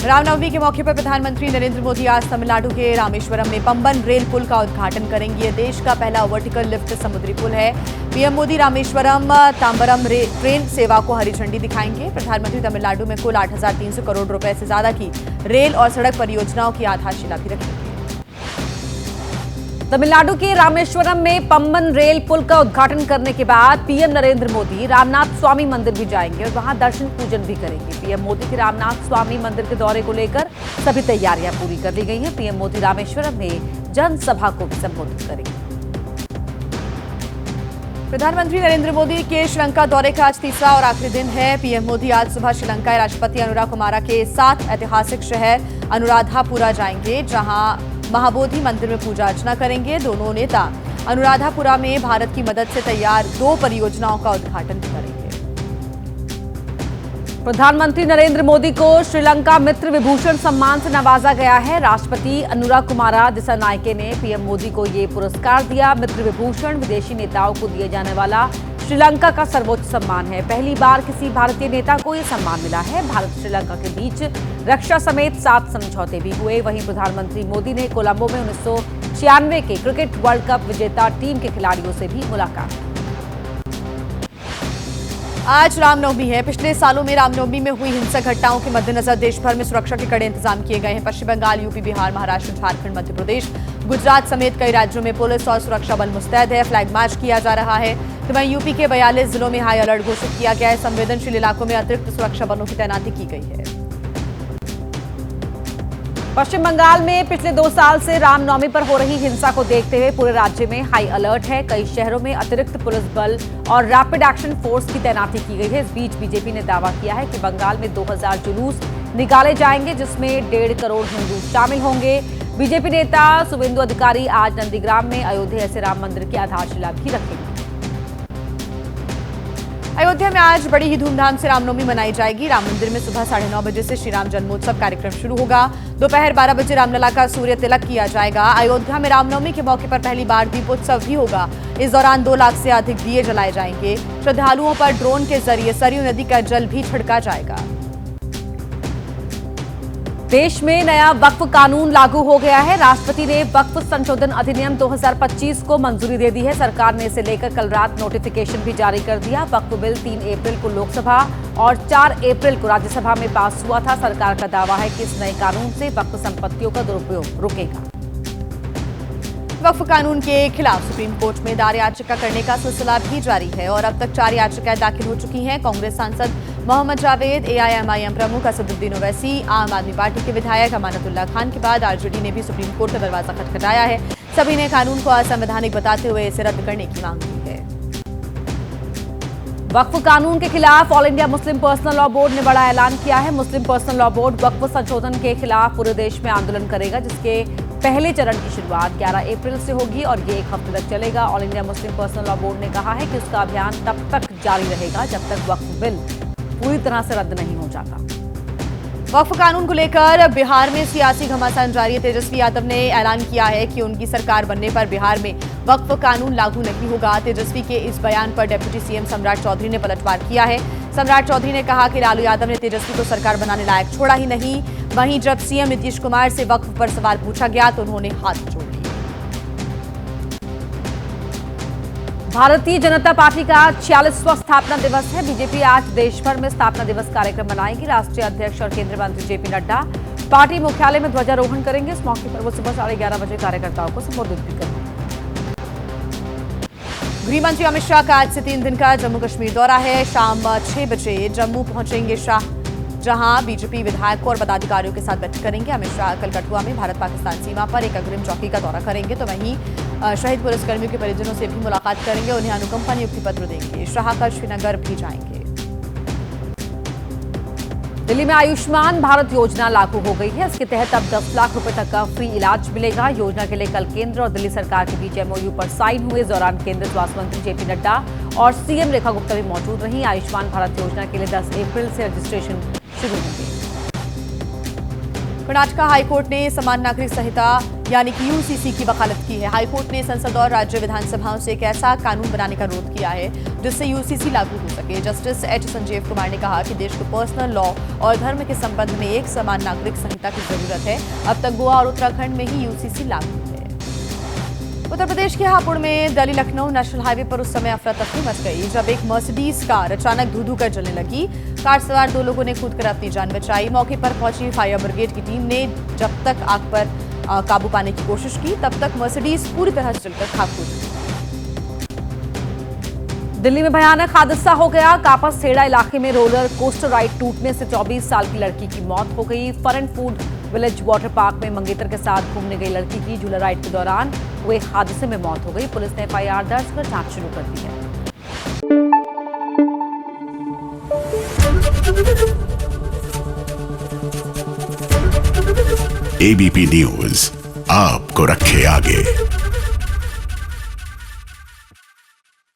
रामनवमी के मौके पर प्रधानमंत्री नरेंद्र मोदी आज तमिलनाडु के रामेश्वरम में पंबन रेल पुल का उद्घाटन करेंगे। देश का पहला वर्टिकल लिफ्ट समुद्री पुल है। पीएम मोदी रामेश्वरम तांबरम ट्रेन सेवा को हरी झंडी दिखाएंगे। प्रधानमंत्री तमिलनाडु में कुल 8,300 करोड़ रुपए से ज्यादा की रेल और सड़क परियोजनाओं की आधारशिला भी रखेंगे। तमिलनाडु के रामेश्वरम में पंबन रेल पुल का उद्घाटन करने के बाद पीएम नरेंद्र मोदी रामनाथ स्वामी मंदिर भी जाएंगे और वहां दर्शन पूजन भी करेंगे। पीएम मोदी के रामनाथ स्वामी मंदिर के दौरे को लेकर सभी तैयारियां पूरी कर ली गई हैं। पीएम मोदी रामेश्वरम में जनसभा को भी संबोधित करेंगे। प्रधानमंत्री नरेंद्र मोदी के श्रीलंका दौरे का आज तीसरा और आखिरी दिन है। पीएम मोदी आज सुबह श्रीलंका के राष्ट्रपति अनुराकुमारा के साथ ऐतिहासिक शहर अनुराधापुरा जाएंगे, जहां महाबोधि मंदिर में पूजा अर्चना करेंगे। दोनों नेता अनुराधापुरा में भारत की मदद से तैयार 2 परियोजनाओं का उद्घाटन भी करेंगे। प्रधानमंत्री नरेंद्र मोदी को श्रीलंका मित्र विभूषण सम्मान से नवाजा गया है। राष्ट्रपति अनुराकुमारा दिसानायके ने पीएम मोदी को ये पुरस्कार दिया। मित्र विभूषण विदेशी नेताओं को दिए जाने वाला श्रीलंका का सर्वोच्च सम्मान है। पहली बार किसी भारतीय नेता को यह सम्मान मिला है। भारत श्रीलंका के बीच रक्षा समेत 7 समझौते भी हुए। वहीं प्रधानमंत्री मोदी ने कोलंबो में 1996 के क्रिकेट वर्ल्ड कप विजेता टीम के खिलाड़ियों से भी मुलाकात। आज रामनवमी है। पिछले सालों में रामनवमी में हुई हिंसक घटनाओं के मद्देनजर देश भर में सुरक्षा के कड़े इंतजाम किए गए हैं। पश्चिम बंगाल, यूपी, बिहार, महाराष्ट्र, झारखंड, मध्य प्रदेश, गुजरात समेत कई राज्यों में पुलिस और सुरक्षा बल मुस्तैद है। फ्लैग मार्च किया जा रहा है। तो वहीं यूपी के 42 जिलों में हाई अलर्ट घोषित किया गया है। संवेदनशील इलाकों में अतिरिक्त सुरक्षा बलों की तैनाती की गई है। पश्चिम बंगाल में पिछले 2 साल से रामनवमी पर हो रही हिंसा को देखते हुए पूरे राज्य में हाई अलर्ट है। कई शहरों में अतिरिक्त पुलिस बल और रैपिड एक्शन फोर्स की तैनाती की गई है। इस बीच बीजेपी ने दावा किया है कि बंगाल में 2000 जुलूस निकाले जाएंगे, जिसमें 1.5 करोड़ हिंदू शामिल होंगे। बीजेपी नेता शुभेंदु अधिकारी आज नंदीग्राम में अयोध्या से राम मंदिर की आधारशिला भी रखेंगे। अयोध्या में आज बड़ी ही धूमधाम से रामनवमी मनाई जाएगी। राम मंदिर में सुबह 9:30 बजे से श्री राम जन्मोत्सव कार्यक्रम शुरू होगा। दोपहर 12 बजे रामलला का सूर्य तिलक किया जाएगा। अयोध्या में रामनवमी के मौके पर पहली बार दीपोत्सव भी होगा। इस दौरान 2 लाख से अधिक दिए जलाए जाएंगे। श्रद्धालुओं पर ड्रोन के जरिए सरयू नदी का जल भी छिड़का जाएगा। देश में नया वक्फ कानून लागू हो गया है। राष्ट्रपति ने वक्फ संशोधन अधिनियम 2025 को मंजूरी दे दी है। सरकार ने इसे लेकर कल रात नोटिफिकेशन भी जारी कर दिया। वक्फ बिल 3 अप्रैल को लोकसभा और 4 अप्रैल को राज्यसभा में पास हुआ था। सरकार का दावा है कि इस नए कानून से वक्फ संपत्तियों का दुरुपयोग रुकेगा। वक्फ कानून के खिलाफ सुप्रीम कोर्ट में दायर याचिका करने का सिलसिला भी जारी है और अब तक 4 याचिकाएं दाखिल हो चुकी हैं। कांग्रेस सांसद मोहम्मद जावेद, एआईएमआईएम प्रमुख असदुद्दीन ओवैसी, आम आदमी पार्टी के विधायक अमानतुल्लाह खान के बाद आरजेडी ने भी सुप्रीम कोर्ट का दरवाजा खटखटाया है। सभी ने कानून को असंवैधानिक बताते हुए इसे रद्द करने की मांग की है। वक्फ कानून के खिलाफ all India Muslim personal law board ने बड़ा ऐलान किया है। मुस्लिम पर्सनल लॉ बोर्ड वक्फ संशोधन के खिलाफ पूरे देश में आंदोलन करेगा, जिसके पहले चरण की शुरुआत 11 अप्रैल से होगी और ये 1 हफ्ते तक चलेगा। All India Muslim personal law board ने कहा है कि उसका अभियान तब तक जारी रहेगा जब तक वक्फ बिल पूरी तरह से रद्द नहीं हो जाता। वक्फ कानून को लेकर बिहार में सियासी घमासान जारी है। तेजस्वी यादव ने ऐलान किया है कि उनकी सरकार बनने पर बिहार में वक्फ कानून लागू नहीं होगा। तेजस्वी के इस बयान पर डिप्टी सीएम सम्राट चौधरी ने पलटवार किया है। सम्राट चौधरी ने कहा कि लालू यादव ने तेजस्वी को सरकार बनाने लायक छोड़ा ही नहीं। वहीं जब सीएम नीतीश कुमार से वक्फ पर सवाल पूछा गया तो उन्होंने हाथ जोड़ लिए। भारतीय जनता पार्टी का 46वां स्थापना दिवस है। बीजेपी आज देश भर में स्थापना दिवस कार्यक्रम मनाएगी। राष्ट्रीय अध्यक्ष और केंद्रीय मंत्री जेपी नड्डा पार्टी मुख्यालय में ध्वजारोहण करेंगे। इस मौके पर वो सुबह 11:30 बजे कार्यकर्ताओं को संबोधित भी करेंगे। गृह मंत्री अमित शाह का आज से 3 दिन का जम्मू कश्मीर दौरा है। शाम 6 बजे जम्मू पहुंचेंगे शाह, जहां बीजेपी विधायकों और पदाधिकारियों के साथ बैठक करेंगे। अमित शाह कल कठुआ में भारत पाकिस्तान सीमा पर एक अग्रिम चौकी का दौरा करेंगे। तो वहीं शहीद पुलिसकर्मियों के परिजनों से भी मुलाकात करेंगे। उन्हें अनुकंपा नियुक्ति पत्र देंगे। शाह कल श्रीनगर भी जाएंगे। दिल्ली में आयुष्मान भारत योजना लागू हो गई है। इसके तहत अब 10 लाख रुपए तक का फ्री इलाज मिलेगा। योजना के लिए कल केंद्र और दिल्ली सरकार के बीच एमओयू पर साइन हुए। इस दौरान केंद्रीय स्वास्थ्य मंत्री जेपी नड्डा और सीएम रेखा गुप्ता भी मौजूद रही। आयुष्मान भारत योजना के लिए 10 अप्रैल से रजिस्ट्रेशन शुरू होंगे। कर्नाटक हाईकोर्ट ने समान नागरिक संहिता यानी कि यूसीसी की वकालत की है। हाईकोर्ट ने संसद और राज्य विधानसभाओं से एक ऐसा कानून बनाने का अनुरोध किया है जिससे यूसीसी लागू हो सके। जस्टिस एच संजीव कुमार ने कहा कि देश को पर्सनल लॉ और धर्म के संबंध में एक समान नागरिक संहिता की जरूरत है। अब तक गोवा और उत्तराखंड में ही यूसीसी लागू है। उत्तर प्रदेश के हापुड़ में दिल्ली लखनऊ नेशनल हाईवे पर उस समय अफरा तफरी मच गई जब एक मर्सिडीज कार अचानक धू-धू कर जलने लगी। कार सवार 2 लोगों ने कूदकर अपनी जान बचाई। मौके पर पहुंची फायर ब्रिगेड की टीम ने जब तक आग पर काबू पाने की कोशिश की तब तक मर्सिडीज पूरी तरह से जलकर खाक हो चुकी। दिल्ली में भयानक हादसा हो गया। कापस सेड़ा इलाके में रोलर कोस्टर राइड टूटने से 24 साल की लड़की की मौत हो गई। Fun Food Village water park में मंगेतर के साथ घूमने गई लड़की की झूला राइड के दौरान हुए हादसे में मौत हो गई। पुलिस ने एफआईआर दर्ज कर जांच शुरू कर दी है। एबीपी न्यूज आपको रखे आगे।